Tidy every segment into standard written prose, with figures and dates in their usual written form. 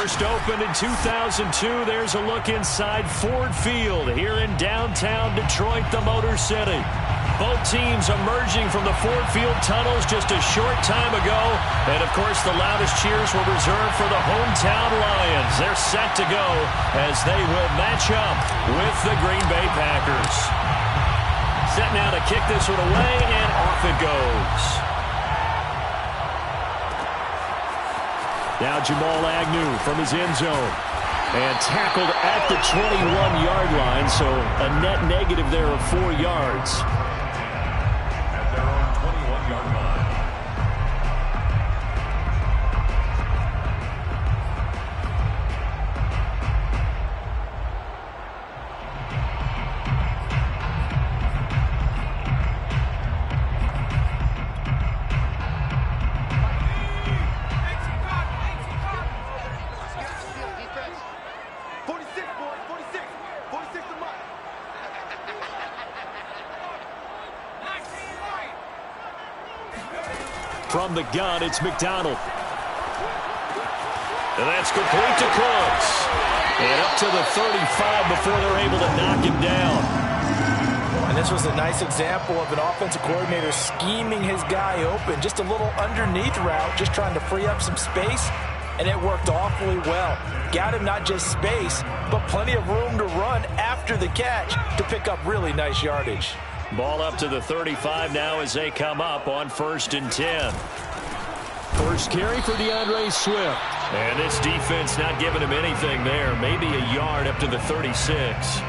First opened in 2002. There's a look inside Ford Field here in downtown Detroit, the Motor City. Both teams emerging from the Ford Field tunnels just a short time ago. And, of course, the loudest cheers were reserved for the hometown Lions. They're set to go as they will match up with the Green Bay Packers. Set now to kick this one away, and off it goes. Now Jamal Agnew from his end zone. And tackled at the 21-yard line, so a net negative there of 4 yards. At their own 21-yard line. From the gun, it's McDonald. And that's complete to Cooks. And up to the 35 before they're able to knock him down. And this was a nice example of an offensive coordinator scheming his guy open. Just a little underneath route, just trying to free up some space. And it worked awfully well. Got him not just space, but plenty of room to run after the catch to pick up really nice yardage. Ball up to the 35 now as they come up on 1st and 10. First carry for DeAndre Swift. And this defense not giving him anything there. Maybe a yard up to the 36.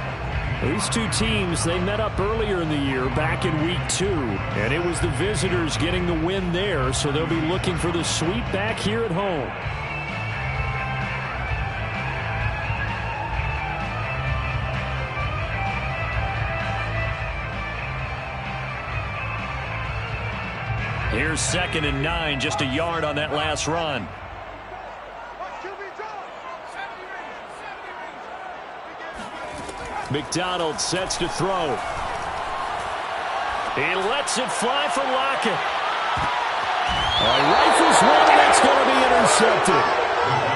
These two teams, they met up earlier in the year back in week 2. And it was the visitors getting the win there, so they'll be looking for the sweep back here at home. Here's 2nd and 9, just a yard on that last run. McDonald sets to throw. He lets it fly for Lockett. Rifles one, and it's going to be intercepted.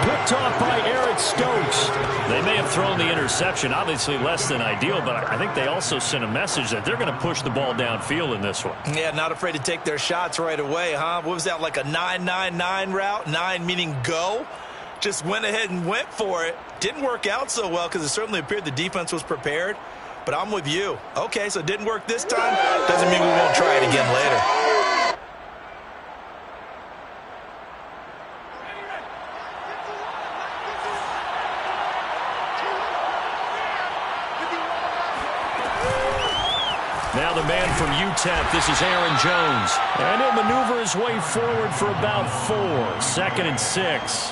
Picked off by Eric Stokes. They may have thrown the interception, obviously less than ideal, but I think they also sent a message that they're going to push the ball downfield in this one. Yeah, not afraid to take their shots right away, huh? What was that, like a 9-9-9 route? 9 meaning go? Just went ahead and went for it. Didn't work out so well because it certainly appeared the defense was prepared. But I'm with you. Okay, so it didn't work this time. Doesn't mean we won't try it again later. Now the man from UTEP, this is Aaron Jones. And he'll maneuver his way forward for about 4. 2nd and 6.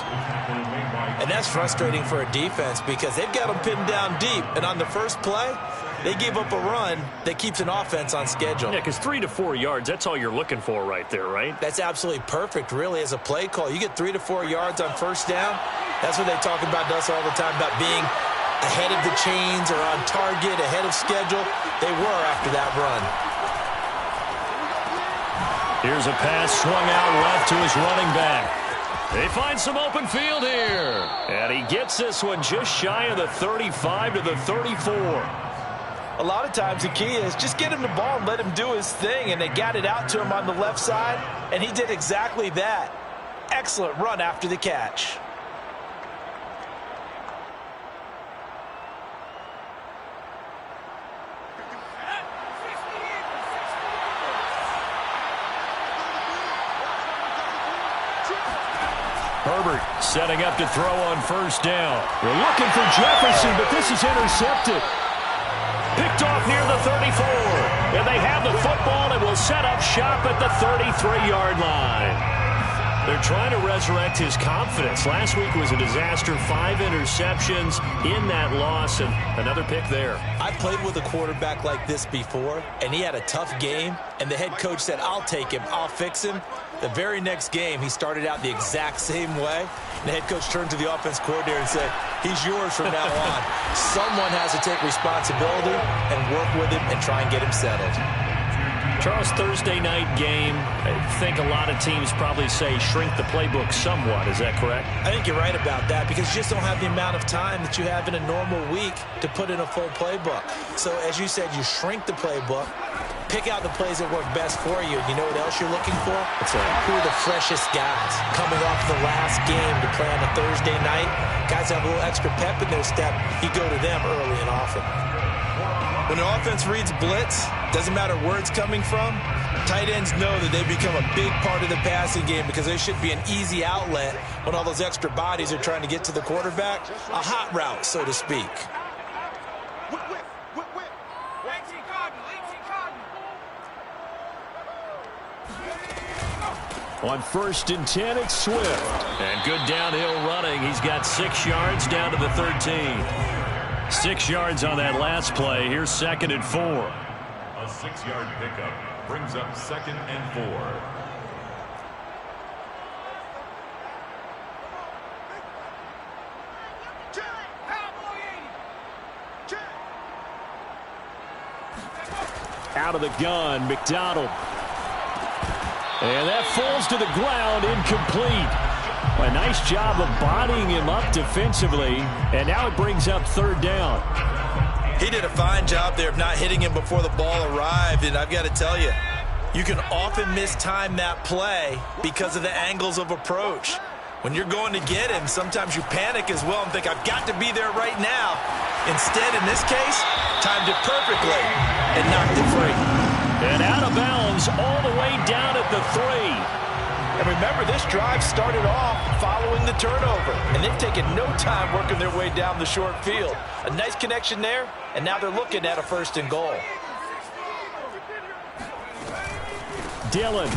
And that's frustrating for a defense because they've got them pinned down deep. And on the first play, they gave up a run that keeps an offense on schedule. Yeah, because 3 to 4 yards, that's all you're looking for right there, right? That's absolutely perfect, really, as a play call. You get 3 to 4 yards on first down. That's what they talk about to us all the time, about being ahead of the chains or on target, ahead of schedule. They were after that run. Here's a pass swung out left to his running back. They find some open field here. And he gets this one just shy of the 35 to the 34. A lot of times the key is just get him the ball and let him do his thing. And they got it out to him on the left side, and he did exactly that. Excellent run after the catch. Herbert setting up to throw on first down. They're looking for Jefferson, but this is intercepted. Picked off near the 34. And they have the football and will set up shop at the 33-yard line. They're trying to resurrect his confidence. Last week was a disaster. 5 interceptions in that loss, and another pick there. I've played with a quarterback like this before, and he had a tough game, and the head coach said, I'll take him, I'll fix him. The very next game, he started out the exact same way. The head coach turned to the offense coordinator and said, he's yours from now on. Someone has to take responsibility and work with him and try and get him settled. Charles, Thursday night game, I think a lot of teams probably say shrink the playbook somewhat. Is that correct? I think you're right about that because you just don't have the amount of time that you have in a normal week to put in a full playbook. So as you said, you shrink the playbook, pick out the plays that work best for you. You know what else you're looking for? Who are the freshest guys coming off the last game to play on a Thursday night? Guys have a little extra pep in their step. You go to them early and often. When the offense reads blitz, doesn't matter where it's coming from, tight ends know that they become a big part of the passing game because they should be an easy outlet when all those extra bodies are trying to get to the quarterback. A hot route, so to speak. On 1st and 10, it's Swift. And good downhill running. He's got 6 yards down to the 13. 6 yards on that last play. Here's 2nd and 4. A 6-yard pickup brings up 2nd and 4. Out of the gun, McDonald. And that falls to the ground, incomplete. A nice job of bodying him up defensively, and now it brings up 3rd down. He did a fine job there of not hitting him before the ball arrived, and I've got to tell you, you can often mistime that play because of the angles of approach. When you're going to get him, sometimes you panic as well and think, I've got to be there right now. Instead, in this case, timed it perfectly and knocked it free. And out of bounds all the way down at the 3. And remember, this drive started off following the turnover, and they've taken no time working their way down the short field. A nice connection there, and now they're looking at a 1st and goal. Dillon.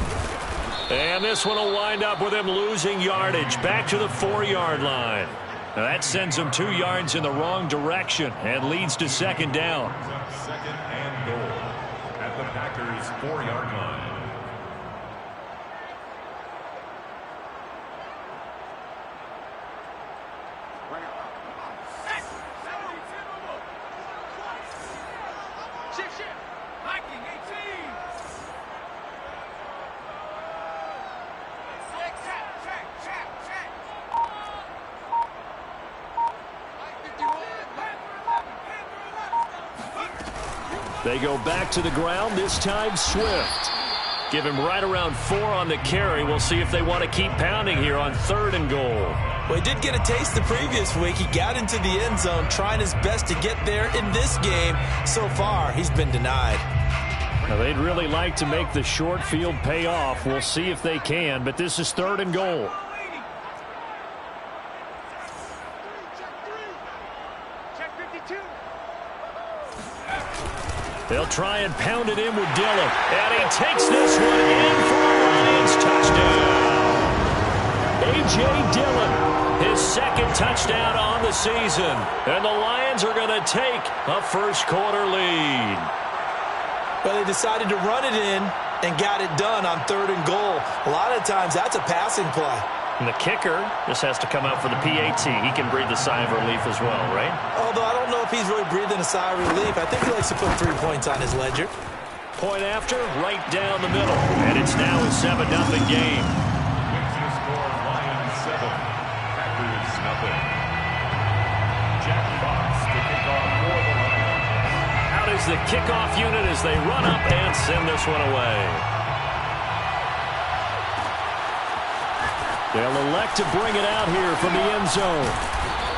And this one will wind up with him losing yardage back to the 4-yard line. Now that sends him 2 yards in the wrong direction and leads to 2nd down. 2nd and goal at the Packers' 4-yard line. They go back to the ground, this time Swift. Give him right around 4 on the carry. We'll see if they want to keep pounding here on 3rd and goal. Well, he did get a taste the previous week. He got into the end zone, trying his best to get there in this game. So far, he's been denied. Now, they'd really like to make the short field pay off. We'll see if they can, but this is 3rd and goal. They'll try and pound it in with Dillon. And he takes this one in for a Lions touchdown. A.J. Dillon, his 2nd touchdown on the season. And the Lions are going to take a 1st quarter lead. But they decided to run it in and got it done on 3rd and goal. A lot of times that's a passing play. And the kicker just has to come out for the PAT. He can breathe a sigh of relief as well, right? Although I don't know if he's really breathing a sigh of relief. I think he likes to put 3 points on his ledger. Point after, right down the middle. And it's now a 7-0 game. Wins the score, Lions 7, Packers 0. Jack Fox to kick off for the Lions. Out is the kickoff unit as they run up and send this one away. They'll elect to bring it out here from the end zone.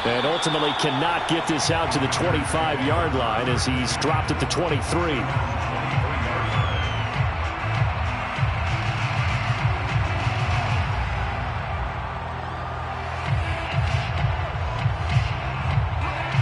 And ultimately cannot get this out to the 25-yard line as he's dropped at the 23.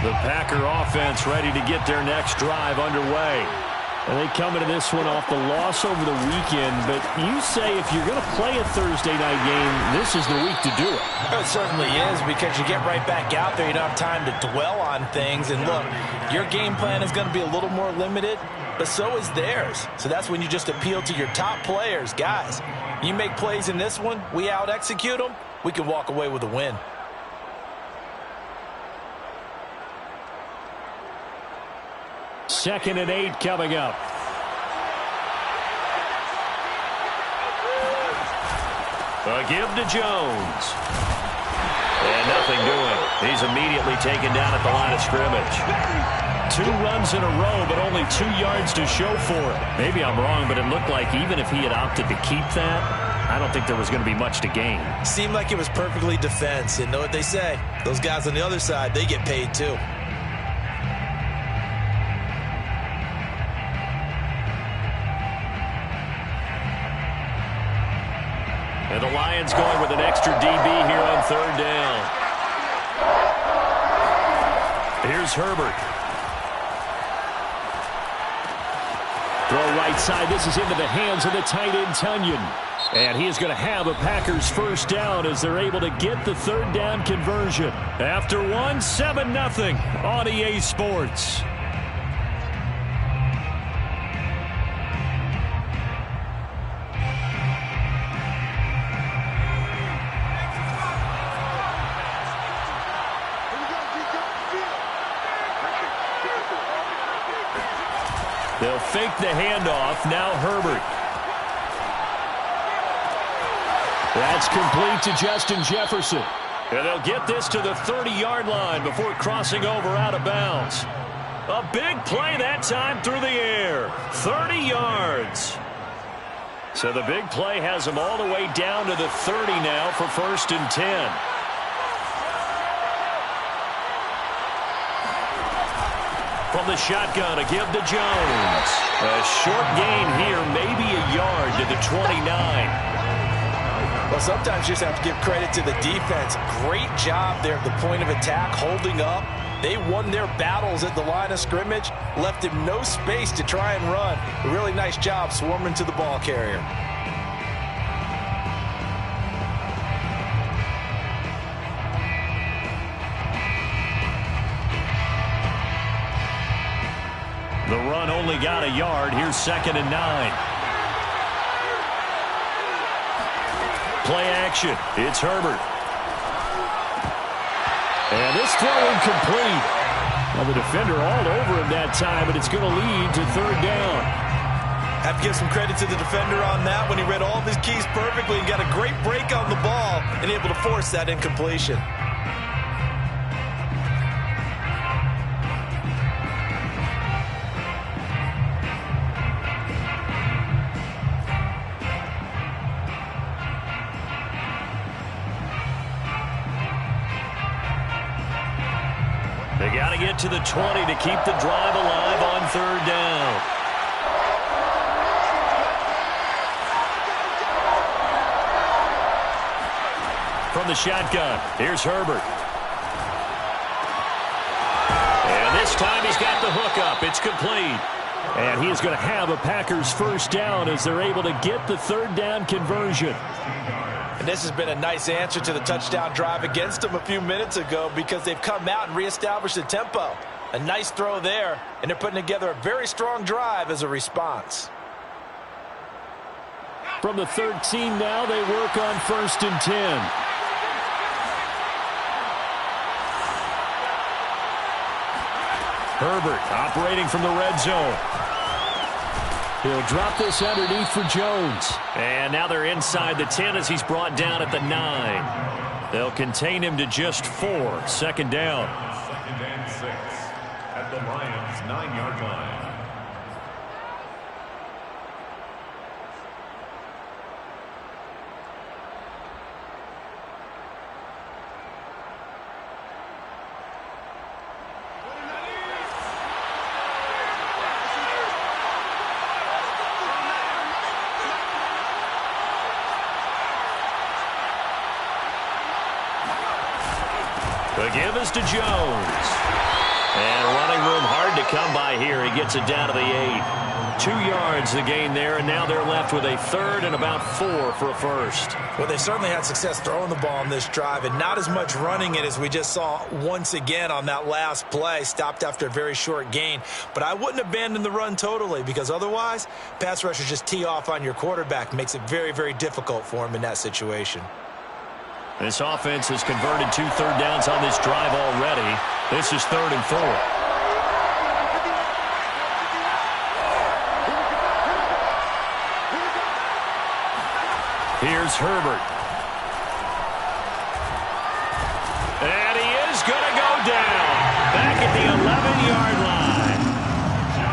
The Packer offense ready to get their next drive underway. And they come into this one off the loss over the weekend, but you say if you're going to play a Thursday night game, this is the week to do it. It certainly is, because you get right back out there. You don't have time to dwell on things. And look, your game plan is going to be a little more limited, but so is theirs. So that's when you just appeal to your top players. Guys, you make plays in this one, we out-execute them, we can walk away with a win. Second and 8 coming up. A give to Jones. And nothing doing. He's immediately taken down at the line of scrimmage. 2 runs in a row, but only 2 yards to show for it. Maybe I'm wrong, but it looked like even if he had opted to keep that, I don't think there was going to be much to gain. Seemed like it was perfectly defense. And know what they say? Those guys on the other side, they get paid too. And the Lions going with an extra DB here on 3rd down. Here's Herbert. Throw right side. This is into the hands of the tight end, Tunyon. And he is going to have a Packers first down as they're able to get the 3rd down conversion. After 7-0 on EA Sports. They'll fake the handoff. Now Herbert. That's complete to Justin Jefferson. And they'll get this to the 30-yard line before crossing over out of bounds. A big play that time through the air. 30 yards. So the big play has them all the way down to the 30 now for 1st and 10. From the shotgun, a give to Jones. A short gain here, maybe a yard to the 29. Well, sometimes you just have to give credit to the defense. Great job there at the point of attack, holding up. They won their battles at the line of scrimmage, left him no space to try and run. A really nice job swarming to the ball carrier. The run only got a yard. Here's 2nd and 9. Play action. It's Herbert. And this throw incomplete. Well, the defender all over him that time, but it's going to lead to 3rd down. Have to give some credit to the defender on that when he read all of his keys perfectly and got a great break on the ball and able to force that incompletion. They got to get to the 20 to keep the drive alive on 3rd down. From the shotgun, here's Herbert. And this time he's got the hook up. It's complete. And he is going to have a Packers first down as they're able to get the 3rd down conversion. And this has been a nice answer to the touchdown drive against them a few minutes ago because they've come out and reestablished the tempo. A nice throw there, and they're putting together a very strong drive as a response. From the 13 now, they work on 1st and 10. Herbert operating from the red zone. He'll drop this underneath for Jones. And now they're inside the 10 as he's brought down at the 9. They'll contain him to just 4. 2nd down. 2nd and 6 at the Lions' 9-yard line. The give is to Jones. And running room hard to come by here. He gets it down to the 8. 2 yards the gain there, and now they're left with a 3rd and about 4 for a first. Well, they certainly had success throwing the ball on this drive, and not as much running it as we just saw once again on that last play. Stopped after a very short gain. But I wouldn't abandon the run totally because otherwise, pass rushers just tee off on your quarterback. Makes it very, very difficult for him in that situation. This offense has converted 2 third downs on this drive already. This is 3rd and 4. Here's Herbert. 20-yard line.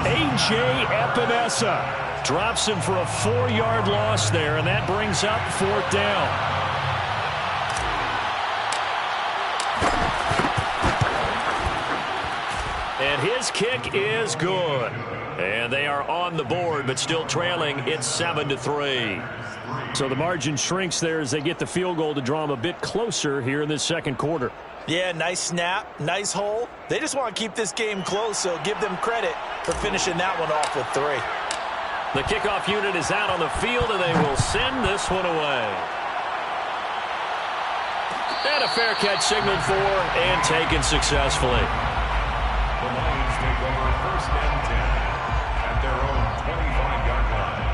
A.J. Epinesa drops him for a 4-yard loss there, and that brings up 4th down. And his kick is good. And they are on the board, but still trailing. It's 7-3. So the margin shrinks there as they get the field goal to draw them a bit closer here in this second quarter. Yeah, nice snap, nice hole. They just want to keep this game close, so give them credit for finishing that one off with 3. The kickoff unit is out on the field, and they will send this one away. And a fair catch signaled for and taken successfully. The Lions take over 1st and 10 at their own 25-yard line.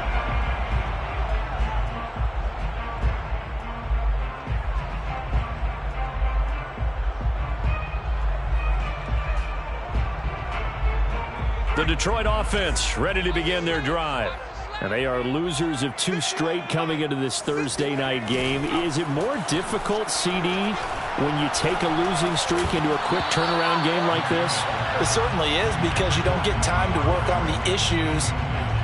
The Detroit offense ready to begin their drive. And they are losers of 2 straight coming into this Thursday night game. Is it more difficult, CD, when you take a losing streak into a quick turnaround game like this? It certainly is, because you don't get time to work on the issues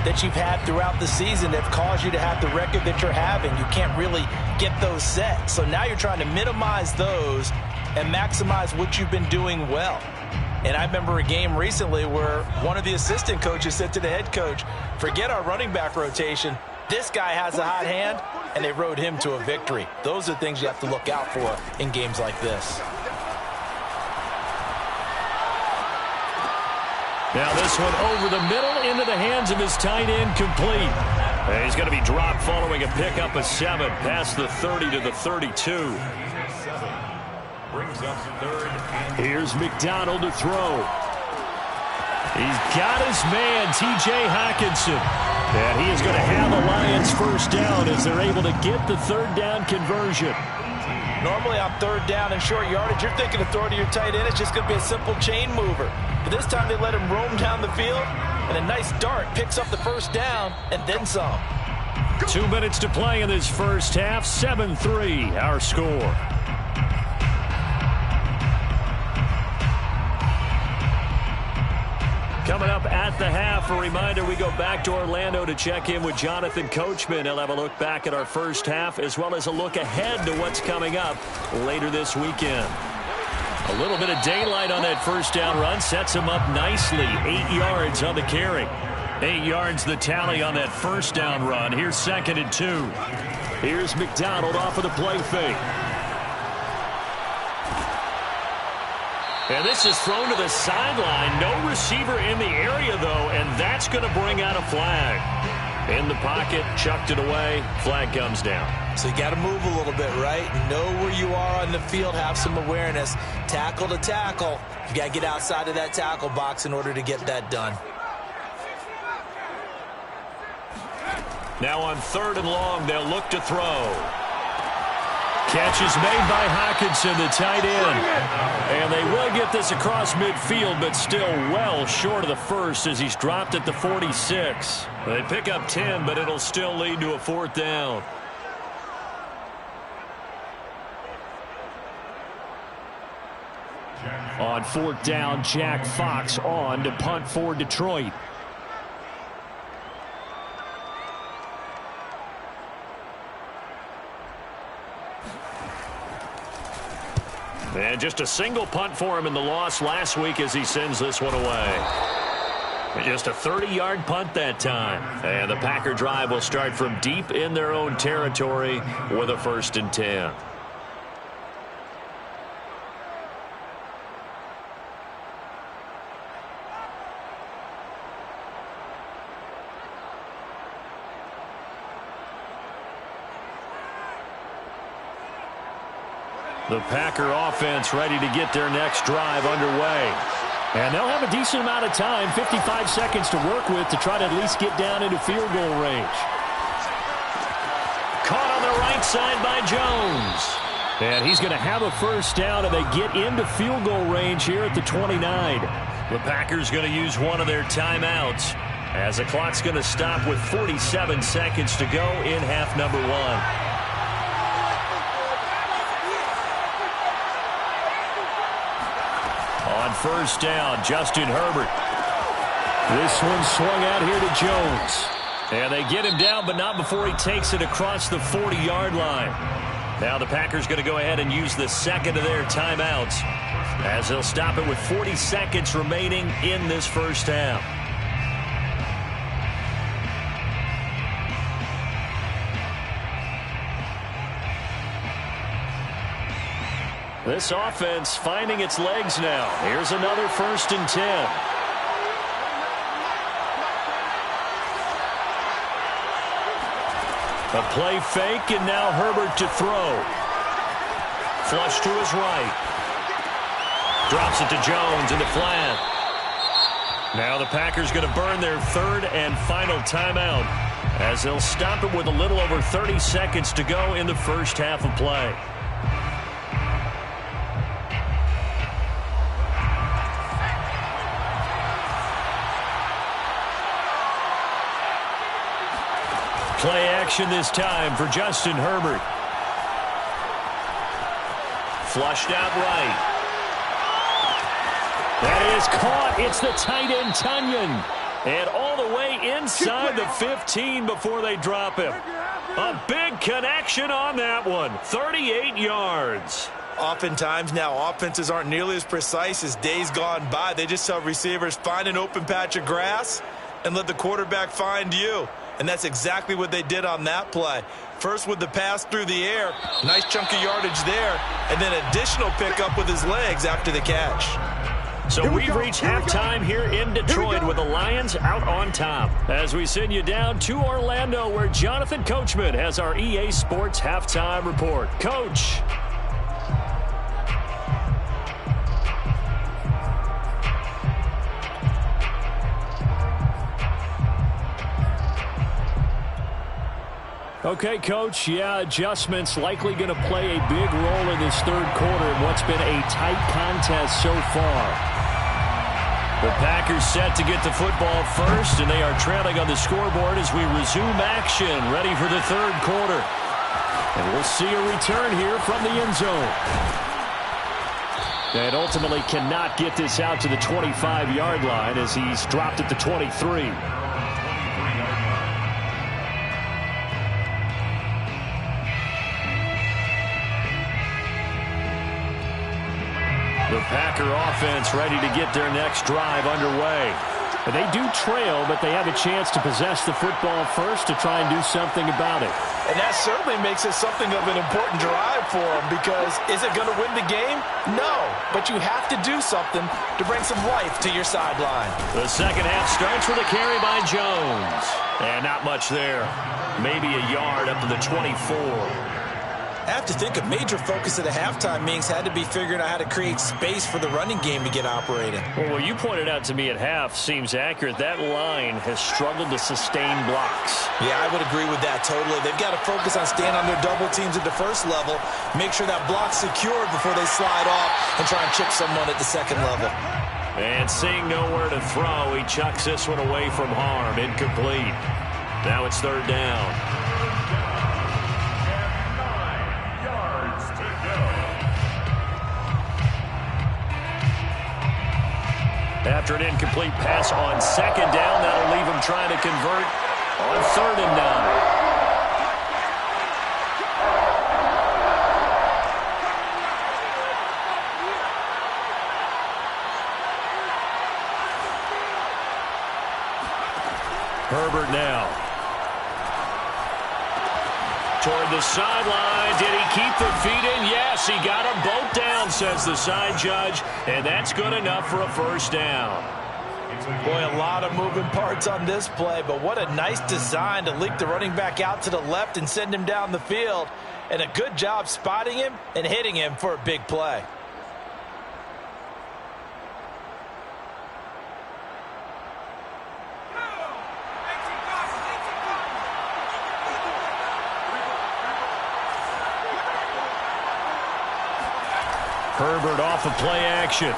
that you've had throughout the season that have caused you to have the record that you're having. You can't really get those set. So now you're trying to minimize those and maximize what you've been doing well. And I remember a game recently where one of the assistant coaches said to the head coach, forget our running back rotation. This guy has a hot hand, and they rode him to a victory. Those are things you have to look out for in games like this. Now this one over the middle into the hands of his tight end, complete. And he's going to be dropped following a pickup of 7 past the 30 to the 32. Brings up 3rd and Here's McDonald to throw. He's got his man, T.J. Hockenson. And he is going to have the Lions 1st down as they're able to get the 3rd down conversion. Normally on 3rd down and short yardage, you're thinking of throwing to your tight end. It's just going to be a simple chain mover. But this time they let him roam down the field, and a nice dart picks up the 1st down and then some. 2 minutes to play in this first half. 7-3 our score. Coming up at the half, a reminder, we go back to Orlando to check in with Jonathan Coachman. He'll have a look back at our first half as well as a look ahead to what's coming up later this weekend. A little bit of daylight on that 1st down run sets him up nicely. 8 yards on the carry. 8 yards the tally on that 1st down run. Here's 2nd and 2. Here's McDonald off of the play fake. And this is thrown to the sideline. No receiver in the area, though, and that's going to bring out a flag. In the pocket, chucked it away. Flag comes down. So you got to move a little bit, right? Know where you are on the field, have some awareness. Tackle to tackle. You got to get outside of that tackle box in order to get that done. Now on 3rd and long, they'll look to throw. Catch is made by Hockenson, the tight end. And they will get this across midfield, but still well short of the 1st as he's dropped at the 46. They pick up 10, but it'll still lead to a 4th down. On 4th down, Jack Fox on to punt for Detroit. And just a single punt for him in the loss last week as he sends this one away. Just a 30-yard punt that time. And the Packer drive will start from deep in their own territory with a 1st and 10. The Packer offense ready to get their next drive underway. And they'll have a decent amount of time, 55 seconds to work with to try to at least get down into field goal range. Caught on the right side by Jones. And he's going to have a 1st down, and they get into field goal range here at the 29. The Packers going to use one of their timeouts as the clock's going to stop with 47 seconds to go in half number 1. On first down. Justin Herbert. This one swung out here to Jones. And they get him down, but not before he takes it across the 40-yard line. Now the Packers going to go ahead and use the second of their timeouts as they'll stop it with 40 seconds remaining in this first half. This offense finding its legs now. Here's another 1st and 10. A play fake, and now Herbert to throw. Flush to his right. Drops it to Jones in the flat. Now the Packers going to burn their 3rd and final timeout as they'll stop it with a little over 30 seconds to go in the first half of play. Play action this time for Justin Herbert. Flushed out right. That is caught. It's the tight end, Tunyon. And all the way inside the 15 before they drop him. A big connection on that one. 38 yards. Oftentimes now offenses aren't nearly as precise as days gone by. They just tell receivers, find an open patch of grass and let the quarterback find you. And that's exactly what they did on that play. First with the pass through the air, nice chunk of yardage there, and then additional pickup with his legs after the catch. So we've reached halftime here in Detroit with the Lions out on top. As we send you down to Orlando where Jonathan Coachman has our EA Sports halftime report. Coach. Okay, Coach, adjustments likely going to play a big role in this 3rd quarter in what's been a tight contest so far. The Packers set to get the football first, and they are trailing on the scoreboard as we resume action, ready for the 3rd quarter. And we'll see a return here from the end zone. And ultimately cannot get this out to the 25-yard line as he's dropped at the 23. The Packer offense ready to get their next drive underway. And they do trail, but they have a chance to possess the football first to try and do something about it. And that certainly makes it something of an important drive for them because is it going to win the game? No, but you have to do something to bring some life to your sideline. The second half starts with a carry by Jones. And not much there. Maybe a yard up to the 24. I have to think a major focus at the halftime meetings had to be figuring out how to create space for the running game to get operating. Well, what you pointed out to me at half seems accurate. That line has struggled to sustain blocks. Yeah, I would agree with that totally. They've got to focus on staying on their double teams at the first level, make sure that block's secured before they slide off and try and chip someone at the second level. And seeing nowhere to throw, he chucks this one away from harm. Incomplete. Now it's 3rd down. After an incomplete pass on 2nd down, that'll leave him trying to convert on 3rd and 9. Herbert now. Toward the sideline. Did he keep the feet in? Yes, he got them both down, says the side judge. And that's good enough for a 1st down. Boy, a lot of moving parts on this play, but what a nice design to leak the running back out to the left and send him down the field. And a good job spotting him and hitting him for a big play. Herbert off of play action.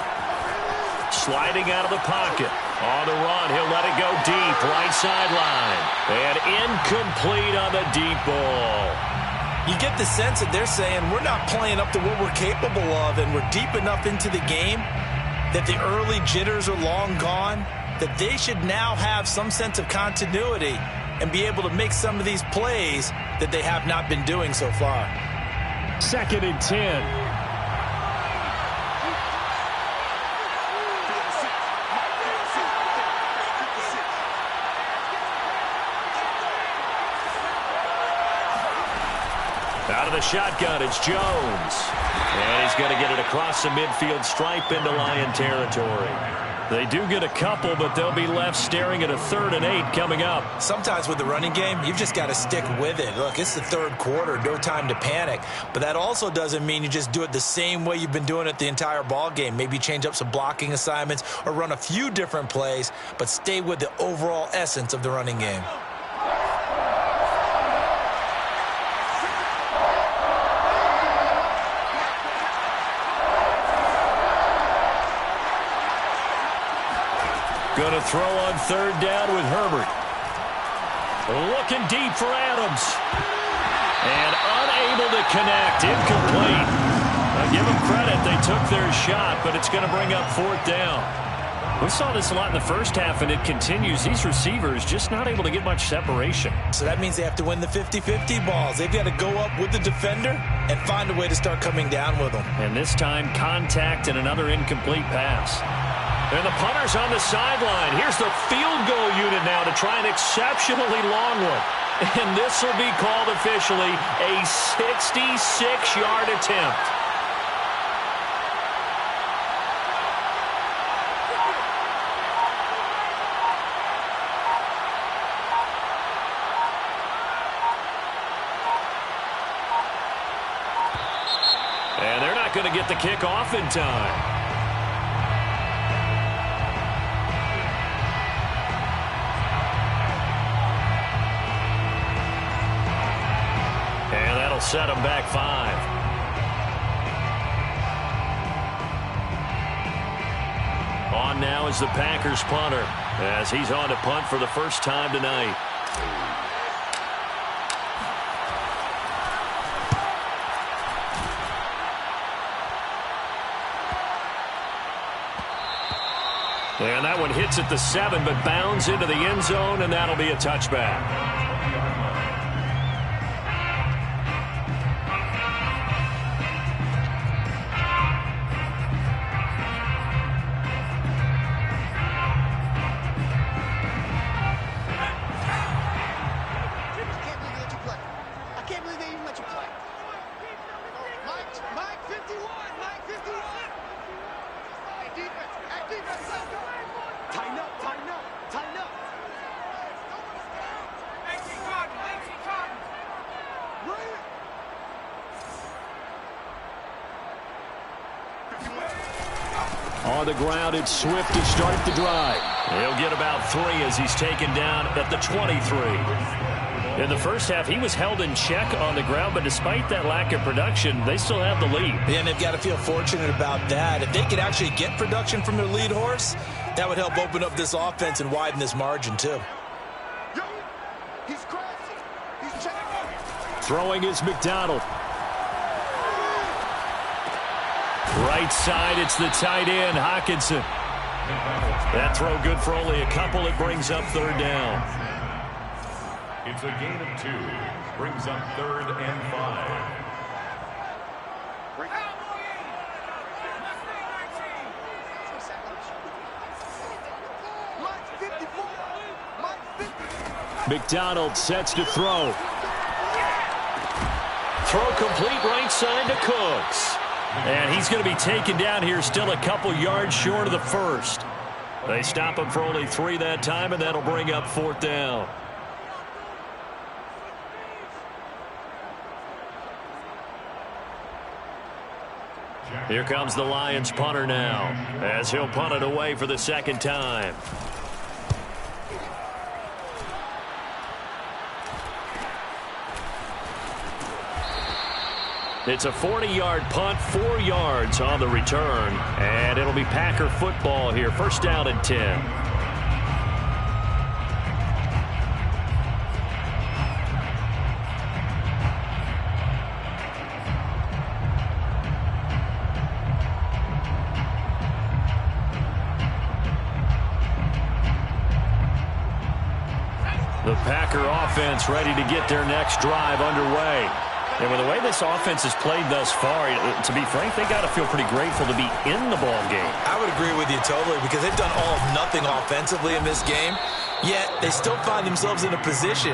Sliding out of the pocket. On the run, he'll let it go deep. Right sideline. And incomplete on the deep ball. You get the sense that they're saying we're not playing up to what we're capable of and we're deep enough into the game that the early jitters are long gone, that they should now have some sense of continuity and be able to make some of these plays that they have not been doing so far. 2nd and 10. Out of the shotgun, it's Jones. And he's going to get it across the midfield stripe into Lion territory. They do get a couple, but they'll be left staring at a 3rd and 8 coming up. Sometimes with the running game, you've just got to stick with it. Look, it's the 3rd quarter, no time to panic. But that also doesn't mean you just do it the same way you've been doing it the entire ball game. Maybe change up some blocking assignments or run a few different plays, but stay with the overall essence of the running game. Going to throw on 3rd down with Herbert. Looking deep for Adams. And unable to connect. Incomplete. I'll give them credit. They took their shot, but it's going to bring up 4th down. We saw this a lot in the first half, and it continues. These receivers just not able to get much separation. So that means they have to win the 50-50 balls. They've got to go up with the defender and find a way to start coming down with them. And this time, contact and another incomplete pass. And the punter's on the sideline. Here's the field goal unit now to try an exceptionally long one. And this will be called officially a 66-yard attempt. And they're not going to get the kick off in time. Set them back 5. On now is the Packers punter as he's on to punt for the first time tonight. And that one hits at the 7 but bounds into the end zone, and that'll be a touchback. On the ground, it's Swift to start the drive. He'll get about 3 as he's taken down at the 23. In the first half, he was held in check on the ground, but despite that lack of production, they still have the lead. Yeah, and they've got to feel fortunate about that. If they could actually get production from their lead horse, that would help open up this offense and widen this margin, too. Throwing is McDonald. Right side, it's the tight end, Hockenson. That throw good for only a couple. It brings up 3rd down. It's a gain of 2. Brings up 3rd and 5. McDonald sets to throw. Throw complete right side to Cooks. And he's going to be taken down here still a couple yards short of the 1st. They stop him for only 3 that time, and that'll bring up 4th down. Here comes the Lions punter now, as he'll punt it away for the 2nd time. It's a 40-yard punt, 4 yards on the return, and it'll be Packer football here. 1st down and 10. Packer offense ready to get their next drive underway. And with the way this offense has played thus far, to be frank, they got to feel pretty grateful to be in the ball game. I would agree with you totally because they've done all of nothing offensively in this game, yet they still find themselves in a position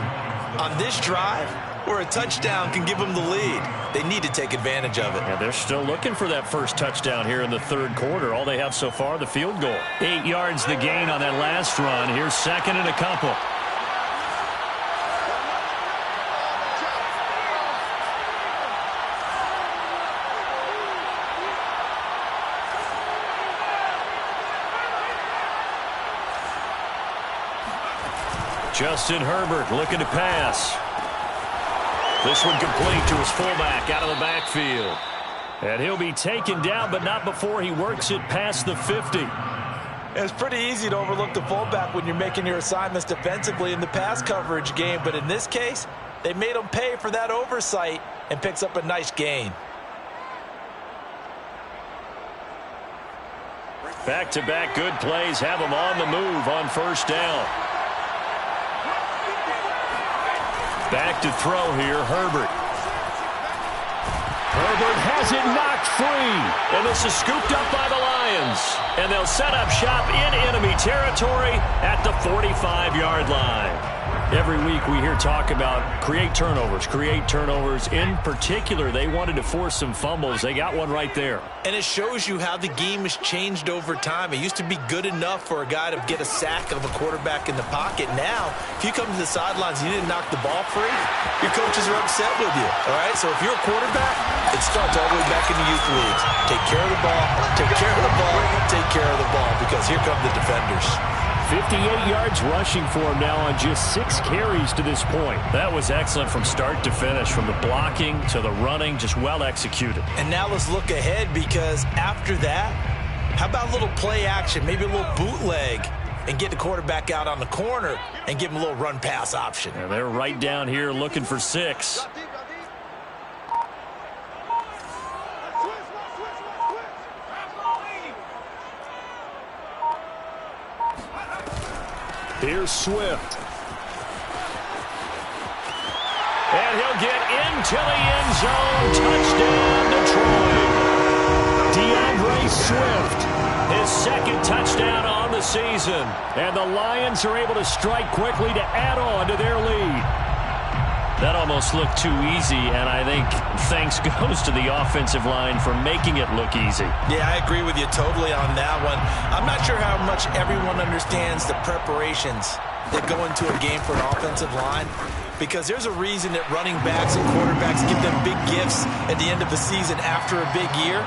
on this drive where a touchdown can give them the lead. They need to take advantage of it. Yeah, they're still looking for that first touchdown here in the third quarter. All they have so far, the field goal. 8 yards the gain on that last run. Here's second and a couple. Justin Herbert looking to pass. This one complete to his fullback out of the backfield. And he'll be taken down, but not before he works it past the 50. It's pretty easy to overlook the fullback when you're making your assignments defensively in the pass coverage game, but in this case, they made him pay for that oversight and picks up a nice gain. Back-to-back good plays have him on the move on first down. Back to throw here, Herbert. Herbert has it knocked free. And this is scooped up by the Lions. And they'll set up shop in enemy territory at the 45-yard line. Every week we hear talk about create turnovers. In particular, they wanted to force some fumbles. They got one right there. And it shows you how the game has changed over time. It used to be good enough for a guy to get a sack of a quarterback in the pocket. Now, if you come to the sidelines and you didn't knock the ball free, your coaches are upset with you. All right? So if you're a quarterback, it starts all the way back in the youth leagues. Take care of the ball, take care of the ball, take care of the ball, because here come the defenders. 58 yards rushing for him now on just 6 carries to this point. That was excellent from start to finish, from the blocking to the running, just well executed. And now let's look ahead, because after that, how about a little play action, maybe a little bootleg, and get the quarterback out on the corner and give him a little run-pass option. And they're right down here looking for 6. Here's Swift. And he'll get into the end zone. Touchdown, Detroit. DeAndre Swift, his second touchdown on the season. And the Lions are able to strike quickly to add on to their lead. That almost looked too easy, and I think thanks goes to the offensive line for making it look easy. Yeah, I agree with you totally on that one. I'm not sure how much everyone understands the preparations that go into a game for an offensive line, because there's a reason that running backs and quarterbacks give them big gifts at the end of the season after a big year.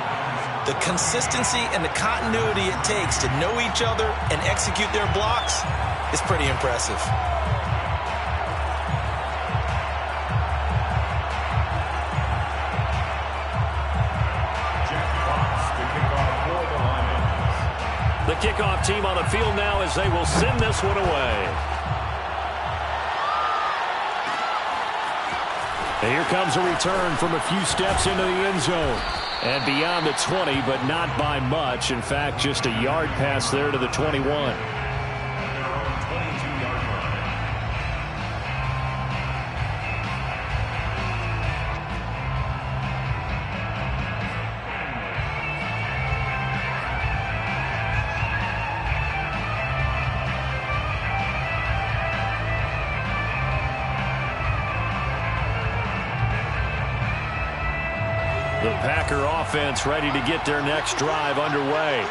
The consistency and the continuity it takes to know each other and execute their blocks is pretty impressive. The kickoff team on the field now as they will send this one away. And here comes a return from a few steps into the end zone. And beyond the 20, but not by much. In fact, just a yard pass there to the 21. The Packer offense ready to get their next drive underway.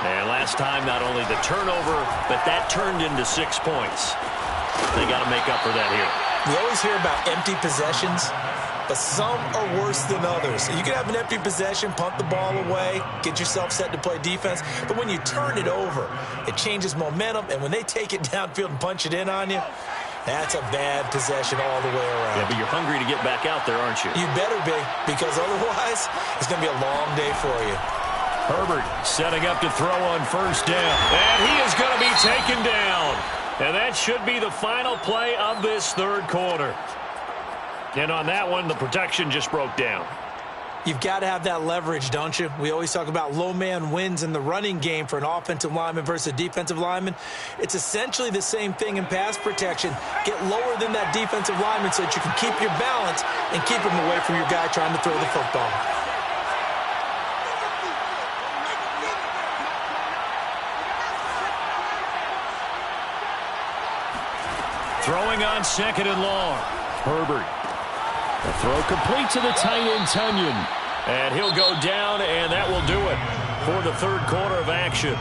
And last time, not only the turnover, but that turned into 6 points. They got to make up for that here. We always hear about empty possessions, but some are worse than others. You can have an empty possession, punt the ball away, get yourself set to play defense, but when you turn it over, it changes momentum, and when they take it downfield and punch it in on you, that's a bad possession all the way around. Yeah, but you're hungry to get back out there, aren't you? You better be, because otherwise it's going to be a long day for you. Herbert setting up to throw on first down. And he is going to be taken down. And that should be the final play of this third quarter. And on that one, the protection just broke down. You've got to have that leverage, don't you? We always talk about low man wins in the running game for an offensive lineman versus a defensive lineman. It's essentially the same thing in pass protection. Get lower than that defensive lineman so that you can keep your balance and keep him away from your guy trying to throw the football. Throwing on 2nd and long. Herbert. The throw complete to the tight end, Tunyon. And he'll go down, and that will do it for the third quarter of action.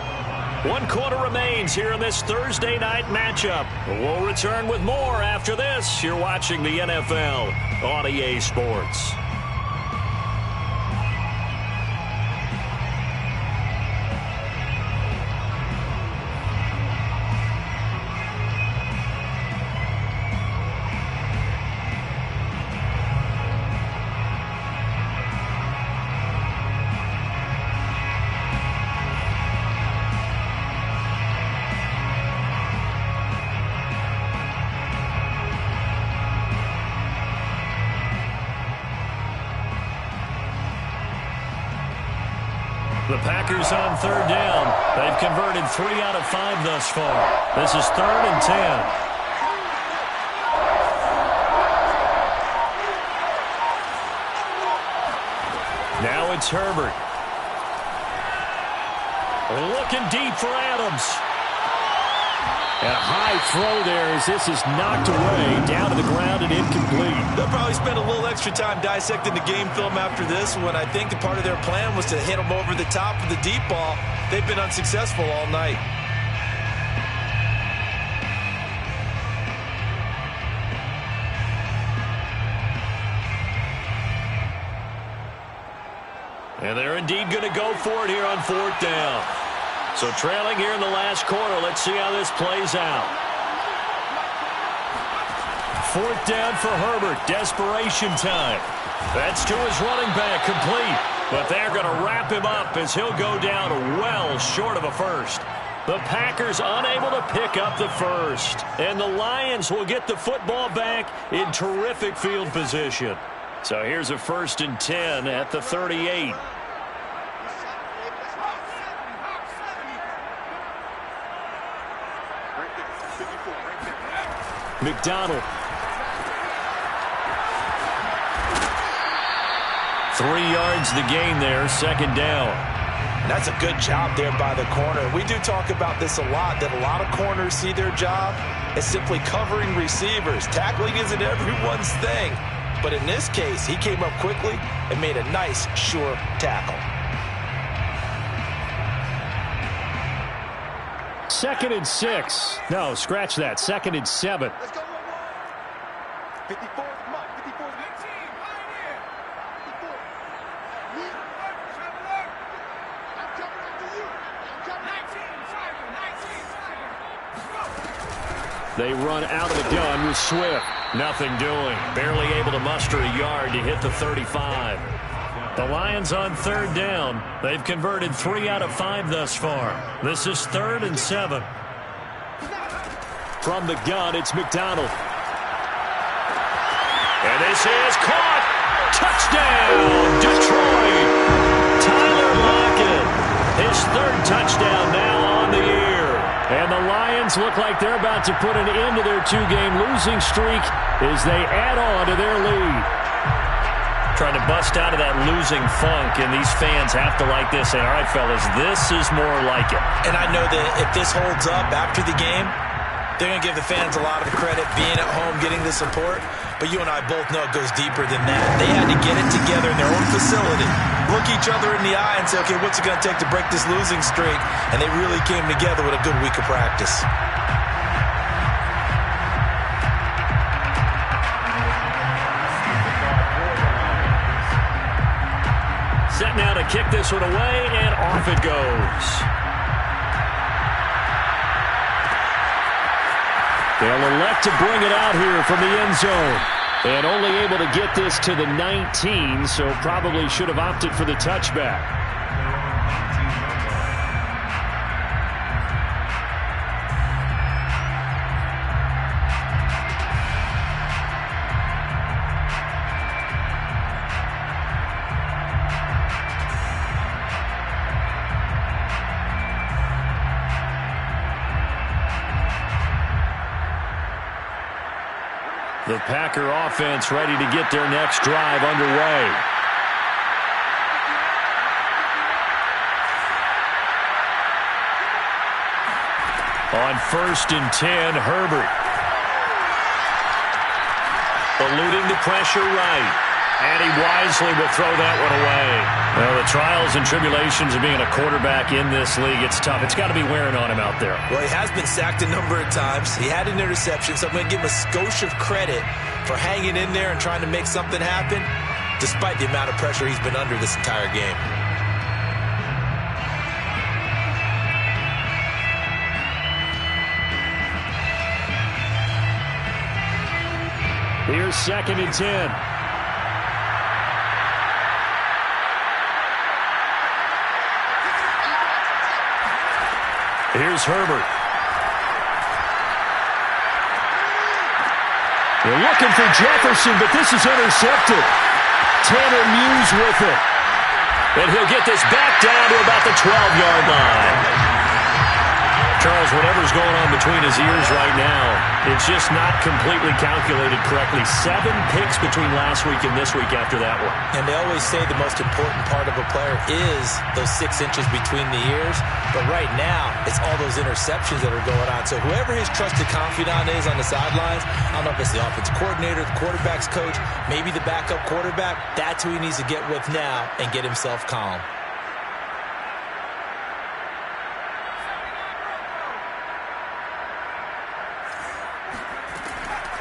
1 quarter remains here in this Thursday night matchup. We'll return with more after this. You're watching the NFL on EA Sports. The Packers on 3rd down. They've converted 3 out of 5 thus far. This is 3rd and 10. Now it's Herbert. Looking deep for Adams. And a high throw there as this is knocked away, down to the ground and incomplete. They'll probably spend a little extra time dissecting the game film after this one. I think part of their plan was to hit them over the top of the deep ball. They've been unsuccessful all night. And they're indeed going to go for it here on 4th down. So trailing here in the last quarter. Let's see how this plays out. 4th down for Herbert. Desperation time. That's to his running back, complete. But they're going to wrap him up as he'll go down well short of a first. The Packers unable to pick up the first. And the Lions will get the football back in terrific field position. So here's a 1st and 10 at the 38. McDonald. 3 yards the gain there, 2nd down. And that's a good job there by the corner. We do talk about this a lot, that a lot of corners see their job as simply covering receivers. Tackling isn't everyone's thing. But in this case, he came up quickly and made a nice, sure tackle. 2nd and 6. No, scratch that. 2nd and 7. Let's go. 54, come on, 54. 19, Pioneer. 54. I'm coming after you. I'm coming. 19, They run out of the gun with Swift. Nothing doing. Barely able to muster a yard to hit the 35. The Lions on 3rd down. They've converted 3 out of 5 thus far. This is 3rd and 7. From the gun, it's McDonald. And this is caught. Touchdown, Detroit. Tyler Lockett. His 3rd touchdown now on the year. And the Lions look like they're about to put an end to their 2-game losing streak as they add on to their lead. Trying to bust out of that losing funk, and these fans have to like this. Say, all right, fellas, this is more like it. And I know that if this holds up after the game, they're going to give the fans a lot of credit being at home, getting the support. But you and I both know it goes deeper than that. They had to get it together in their own facility, look each other in the eye and say, okay, what's it going to take to break this losing streak? And they really came together with a good week of practice. Set now to kick this one away, and off it goes. They'll elect to bring it out here from the end zone. And only able to get this to the 19, so probably should have opted for the touchback. The Packer offense ready to get their next drive underway. On 1st and 10, Herbert. Eluding the pressure right. And he wisely will throw that one away. Well, the trials and tribulations of being a quarterback in this league, it's tough. It's got to be wearing on him out there. Well, he has been sacked a number of times. He had an interception, so I'm going to give him a skosh of credit for hanging in there and trying to make something happen, despite the amount of pressure he's been under this entire game. Here's 2nd and 10. Here's Herbert. They're looking for Jefferson, but this is intercepted. Tanner Muse with it. And he'll get this back down to about the 12-yard line. Charles, whatever's going on between his ears right now, it's just not completely calculated correctly. 7 picks between last week and this week after that one. And they always say the most important part of a player is those 6 inches between the ears. But right now, it's all those interceptions that are going on. So whoever his trusted confidant is on the sidelines, I don't know if it's the offensive coordinator, the quarterback's coach, maybe the backup quarterback, that's who he needs to get with now and get himself calm.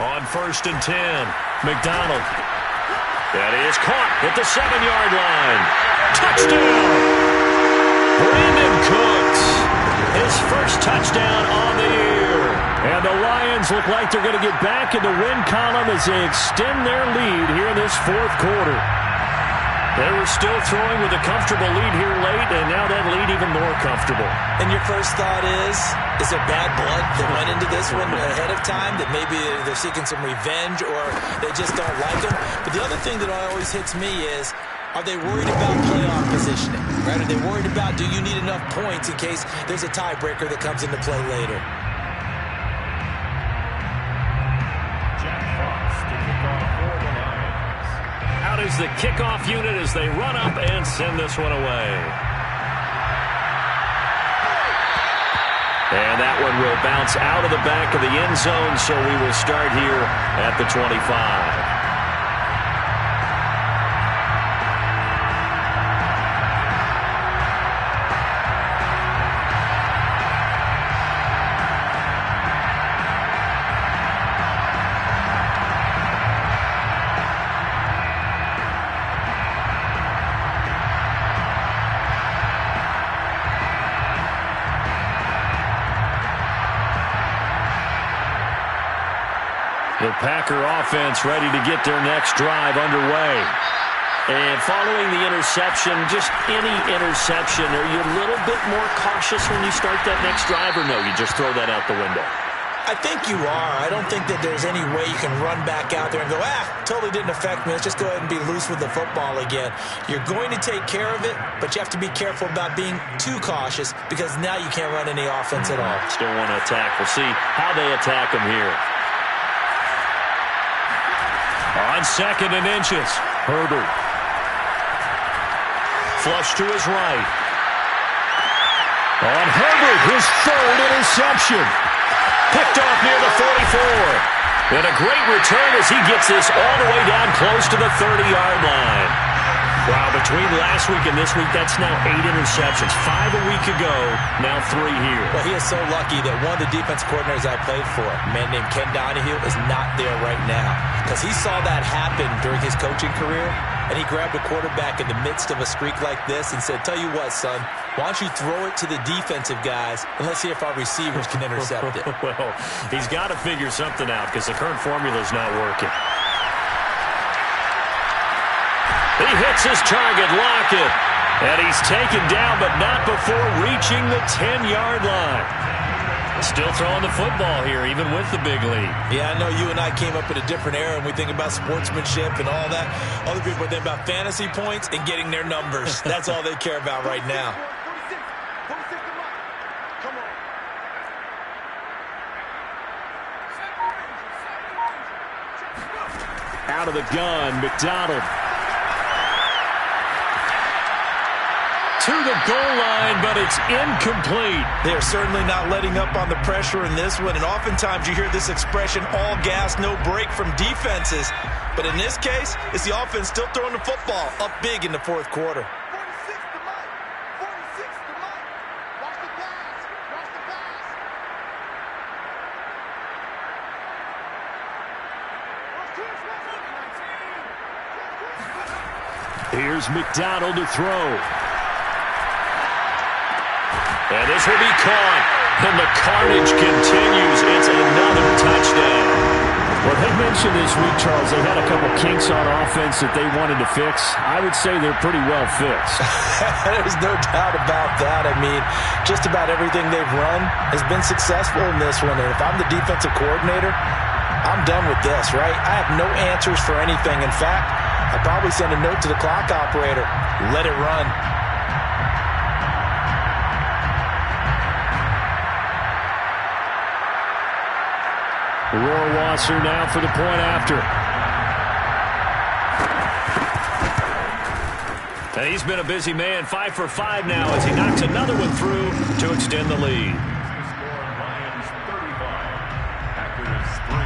On 1st and 10, McDonald. That is caught at the 7-yard line. Touchdown! Brandon Cooks. His first touchdown on the year. And the Lions look like they're going to get back in the win column as they extend their lead here in this 4th quarter. They were still throwing with a comfortable lead here late, and now that lead even more comfortable. And your first thought is there bad blood that went into this one ahead of time, that maybe they're seeking some revenge or they just don't like him? But the other thing that always hits me is, are they worried about playoff positioning? Right? Are they worried about, do you need enough points in case there's a tiebreaker that comes into play later? Out is the kickoff unit as they run up and send this one away. And that one will bounce out of the back of the end zone, so we will start here at the 25. The Packer offense ready to get their next drive underway. And following the interception, just any interception, are you a little bit more cautious when you start that next drive, or no, you just throw that out the window? I think you are. I don't think that there's any way you can run back out there and go, totally didn't affect me. Let's just go ahead and be loose with the football again. You're going to take care of it, but you have to be careful about being too cautious because now you can't run any offense at all. Still want to attack. We'll see how they attack them here. On 2nd and inches, Herbert. Flush to his right. On Herbert, his 3rd interception. Picked off near the 44. And a great return as he gets this all the way down close to the 30-yard line. Wow, between last week and this week, that's now 8 interceptions. 5 a week ago, now 3 here. Well, he is so lucky that one of the defense coordinators I played for, a man named Ken Donahue, is not there right now. Because he saw that happen during his coaching career, and he grabbed a quarterback in the midst of a streak like this and said, tell you what, son, why don't you throw it to the defensive guys, and let's see if our receivers can intercept it. Well, he's got to figure something out because the current formula is not working. He hits his target, Lockett, and he's taken down, but not before reaching the 10-yard line. Still throwing the football here, even with the big lead. Yeah, I know you and I came up in a different era, and we think about sportsmanship and all that. Other people think about fantasy points and getting their numbers. That's all they care about right now. out of the gun. McDonald to the goal line, but it's incomplete. They are certainly not letting up on the pressure in this one, and oftentimes you hear this expression, all gas, no break from defenses. But in this case, it's the offense still throwing the football up big in the fourth quarter. 46 to Mike. 46 to Mike. Watch the pass. Watch the pass. Here's McDonald to throw. And this will be caught. And the carnage continues. It's another touchdown. Well, they mentioned this week, Charles, they had a couple kinks on offense that they wanted to fix. I would say they're pretty well fixed. There's no doubt about that. I mean, just about everything they've run has been successful in this one. And if I'm the defensive coordinator, I'm done with this, right? I have no answers for anything. In fact, I'll probably send a note to the clock operator. Let it run. Rohrwasser now for the point after. And he's been a busy man. 5 for 5 now as he knocks another one through to extend the lead. Score Lions 35, Packers 3.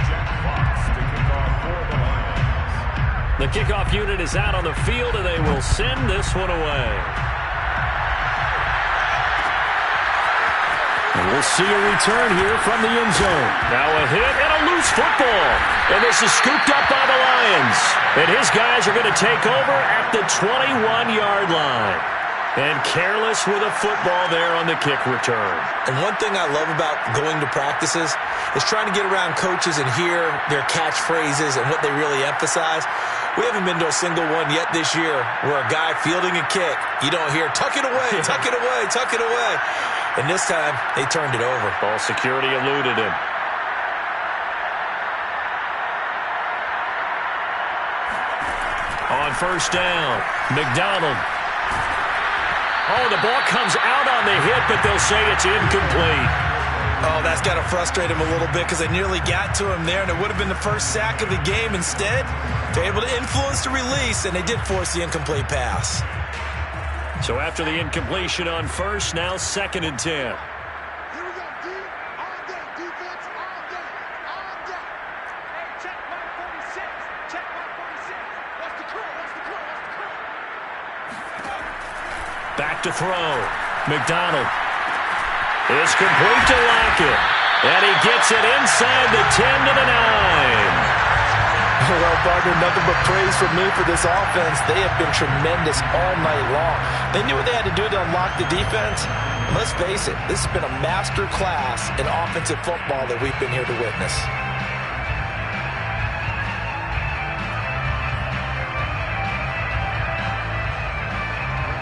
Jack Fox to kick off for the Lions. The kickoff unit is out on the field, and they will send this one away. And we'll see a return here from the end zone. Now a hit and a loose football. And this is scooped up by the Lions. And his guys are going to take over at the 21-yard line. And careless with a football there on the kick return. And one thing I love about going to practices is trying to get around coaches and hear their catchphrases and what they really emphasize. We haven't been to a single one yet this year where a guy fielding a kick, you don't hear, tuck it away, tuck it away, tuck it away. And this time, they turned it over. Ball security eluded him. On first down, McDonald. Oh, the ball comes out on the hit, but they'll say it's incomplete. Oh, that's got to frustrate him a little bit because they nearly got to him there, and it would have been the first sack of the game. Instead, they're able to influence the release, and they did force the incomplete pass. So after the incompletion on first, now 2nd and 10. Here we go, D. All day, defense, all day, all day. Hey, check mark 46. Check mark 46. What's the call? What's the call? What's the call? Back to throw. McDonald. It's complete to Lockett. And he gets it inside the 10 to the 9. Well, partner, nothing but praise from me for this offense. They have been tremendous all night long. They knew what they had to do to unlock the defense. And let's face it, this has been a master class in offensive football that we've been here to witness.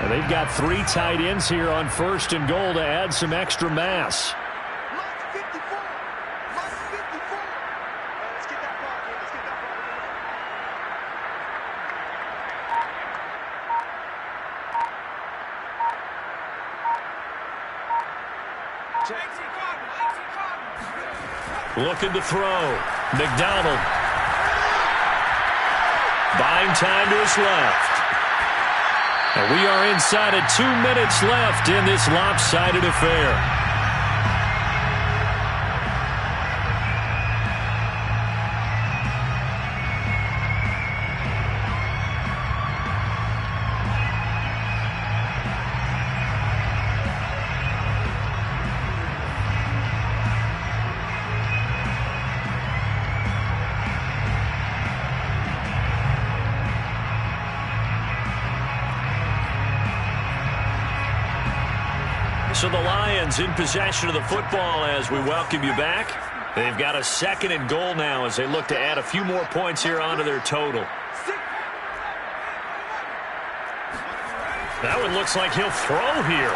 And they've got 3 tight ends here on 1st and goal to add some extra mass. Mike 54. Mike 54. Let's get that ball here. Let's get that ball here. Looking to throw. McDonald. Buying time to his left. And we are inside of 2 minutes left in this lopsided affair. So the Lions in possession of the football as we welcome you back. They've got a 2nd and goal now as they look to add a few more points here onto their total. That one looks like he'll throw here.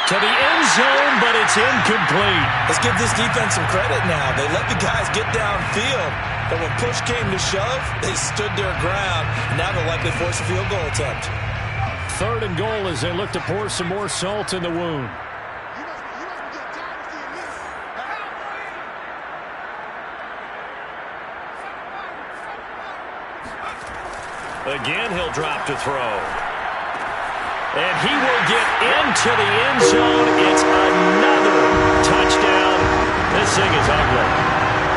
To the end zone, but it's incomplete. Let's give this defense some credit now. They let the guys get downfield, but when push came to shove, they stood their ground. Now they'll likely force a field goal attempt. 3rd and goal as they look to pour some more salt in the wound. Again, he'll drop to throw. And he will get into the end zone. It's another touchdown. This thing is ugly.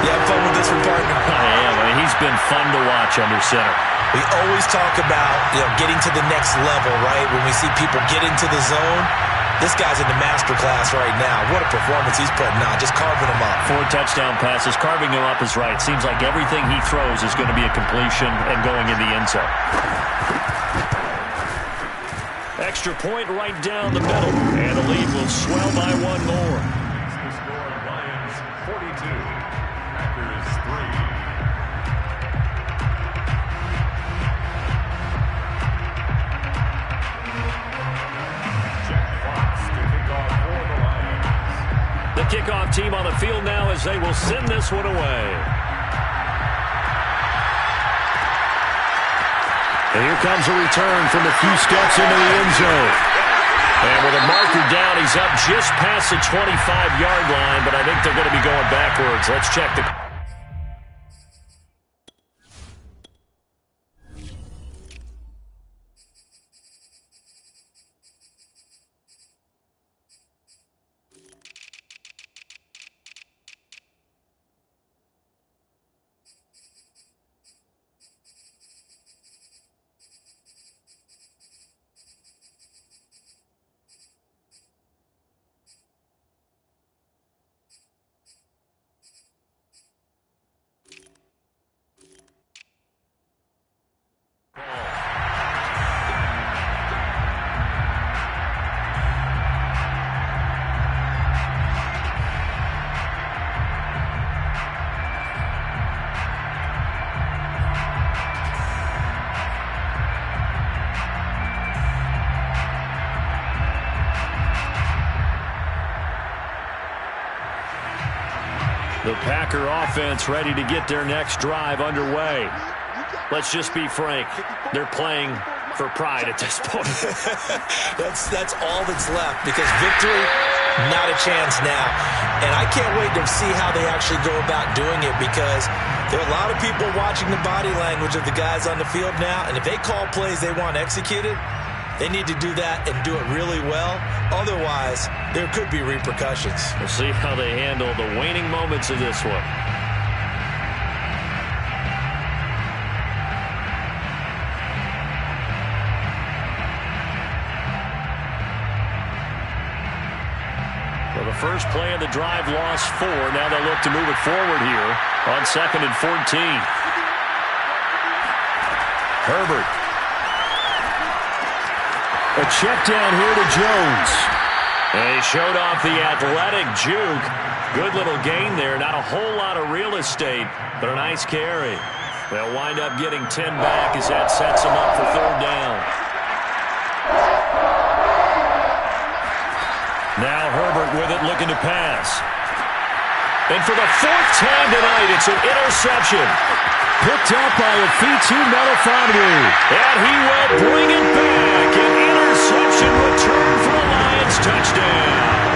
You have fun with this one, partner? I am. I mean, he's been fun to watch under center. We always talk about, getting to the next level, right? When we see people get into the zone, this guy's in the master class right now. What a performance he's putting on, just carving them up. 4 touchdown passes. Carving him up is right. Seems like everything he throws is going to be a completion and going in the end zone. Extra point right down the middle, and the lead will swell by 1 more. The score, Lions 42, Packers 3. The kickoff team on the field now as they will send this one away. And here comes a return from a few steps into the end zone. And with a marker down, he's up just past the 25-yard line, but I think they're going to be going backwards. Let's check the... The Packer offense ready to get their next drive underway. Let's just be frank. They're playing for pride at this point. That's all that's left, because victory, not a chance now. And I can't wait to see how they actually go about doing it, because there are a lot of people watching the body language of the guys on the field now, and if they call plays they want executed, they need to do that and do it really well. Otherwise, there could be repercussions. We'll see how they handle the waning moments of this one. Well, the first play of the drive lost 4. Now they'll look to move it forward here on 2nd and 14. Herbert. A check down here to Jones. And he showed off the athletic juke. Good little gain there. Not a whole lot of real estate, but a nice carry. They'll wind up getting 10 back as that sets them up for 3rd down. Now Herbert with it, looking to pass. And for the 4th time tonight, it's an interception. Picked up by Afitu Melifonwu. And he will bring it back. An interception return for the Lions. Touchdown.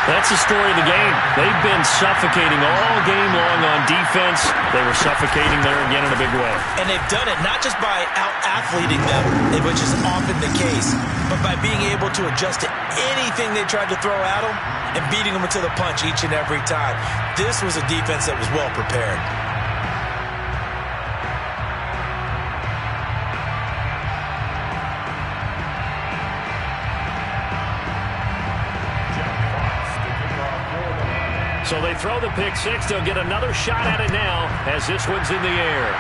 That's the story of the game. They've been suffocating all game long on defense. They were suffocating there again in a big way. And they've done it not just by out-athleting them, which is often the case, but by being able to adjust to anything they tried to throw at them and beating them to the punch each and every time. This was a defense that was well prepared. So they throw the pick 6. They'll get another shot at it now as this one's in the air.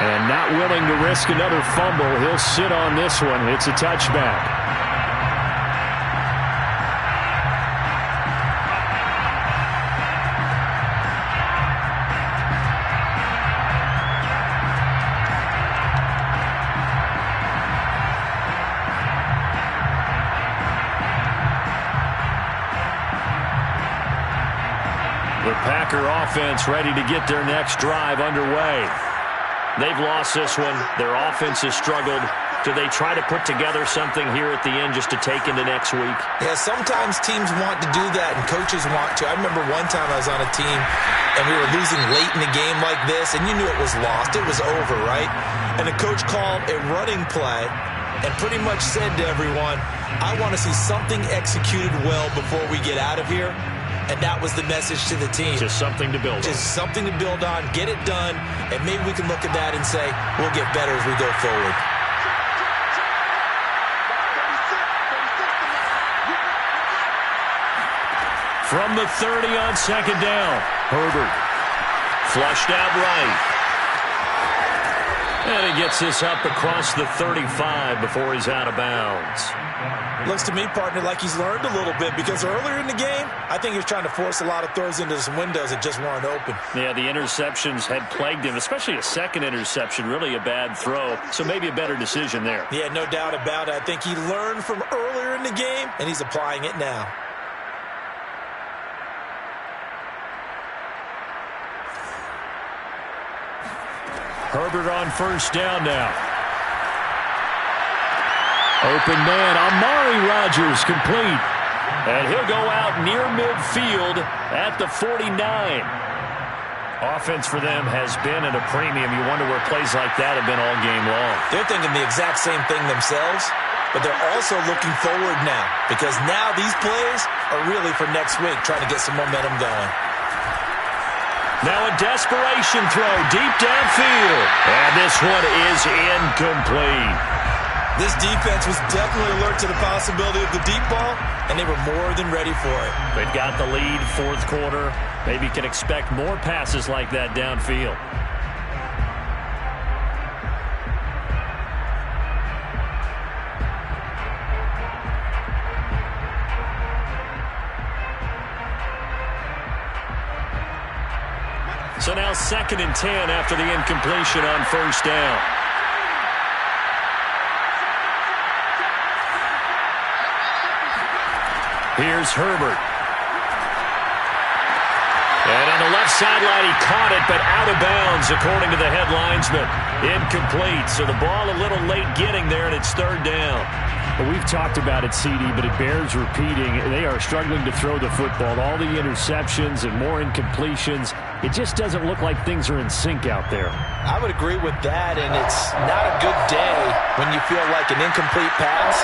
And not willing to risk another fumble, he'll sit on this one. It's a touchback. Packer offense ready to get their next drive underway. They've lost this one. Their offense has struggled. Do they try to put together something here at the end just to take into next week? Yeah, sometimes teams want to do that and coaches want to. I remember one time I was on a team and we were losing late in the game like this, and you knew it was lost. It was over, right? And the coach called a running play and pretty much said to everyone, I want to see something executed well before we get out of here. And that was the message to the team. Just something to build on. Just something to build on, get it done, and maybe we can look at that and say, we'll get better as we go forward. From the 30 on second down, Herbert flushed out right. And he gets this up across the 35 before he's out of bounds. Looks to me, partner, like he's learned a little bit, because earlier in the game, I think he was trying to force a lot of throws into some windows that just weren't open. Yeah, the interceptions had plagued him, especially a second interception, really a bad throw. So maybe a better decision there. Yeah, no doubt about it. I think he learned from earlier in the game, and he's applying it now. Herbert on first down now. Open man, Amari Rodgers complete. And he'll go out near midfield at the 49. Offense for them has been at a premium. You wonder where plays like that have been all game long. They're thinking the exact same thing themselves, but they're also looking forward now, because now these plays are really for next week, trying to get some momentum going. Now a desperation throw deep downfield. And this one is incomplete. This defense was definitely alert to the possibility of the deep ball, and they were more than ready for it. They've got the lead, fourth quarter. Maybe can expect more passes like that downfield. So now 2nd and 10 after the incompletion on first down. Here's Herbert. And on the left sideline, he caught it, but out of bounds, according to the head linesman. Incomplete. So the ball a little late getting there, and it's 3rd down. Well, we've talked about it, CD, but it bears repeating. They are struggling to throw the football. All the interceptions and more incompletions. It just doesn't look like things are in sync out there. I would agree with that, and it's not a good day when you feel like an incomplete pass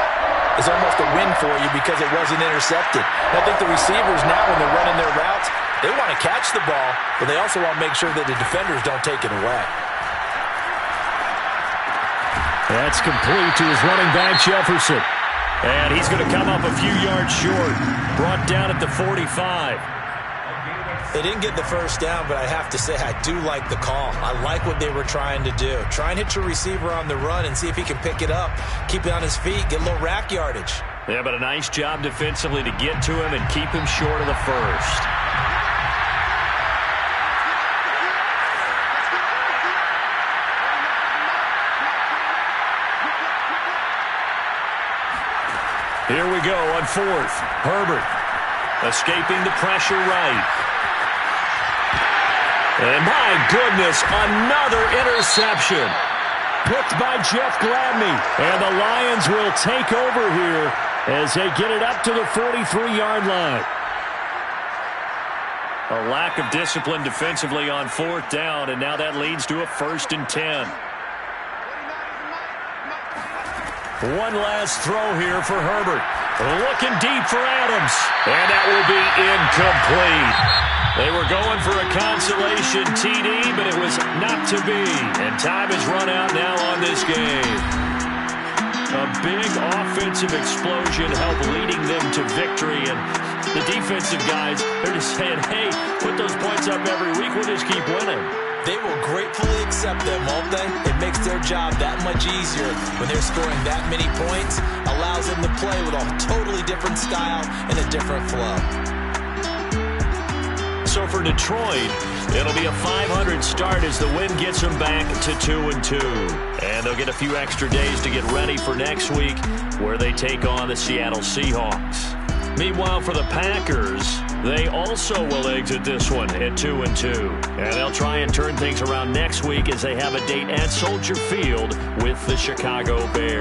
is almost a win for you because it wasn't intercepted. And I think the receivers now, when they're running their routes, they want to catch the ball, but they also want to make sure that the defenders don't take it away. That's complete to his running back, Jefferson. And he's going to come up a few yards short. Brought down at the 45. They didn't get the first down, but I have to say I do like the call. I like what they were trying to do. Try and hit your receiver on the run and see if he can pick it up, keep it on his feet, get a little rack yardage. Yeah, but a nice job defensively to get to him and keep him short of the first. Here we go on 4th. Herbert escaping the pressure right. And my goodness, another interception. Picked by Jeff Gladney. And the Lions will take over here as they get it up to the 43-yard line. A lack of discipline defensively on 4th down, and now that leads to a 1st and 10. One last throw here for Herbert. Looking deep for Adams. And that will be incomplete. They were going for a consolation TD, but it was not to be. And time has run out now on this game. A big offensive explosion helped leading them to victory. And the defensive guys, they're just saying, hey, put those points up every week. We'll just keep winning. They will gratefully accept them, won't they? It makes their job that much easier when they're scoring that many points. Allows them to play with a totally different style and a different flow. So for Detroit, it'll be a 500 start as the win gets them back to 2-2. And they'll get a few extra days to get ready for next week where they take on the Seattle Seahawks. Meanwhile, for the Packers, They also will exit this one at 2-2. And they'll try and turn things around next week as they have a date at Soldier Field with the Chicago Bears.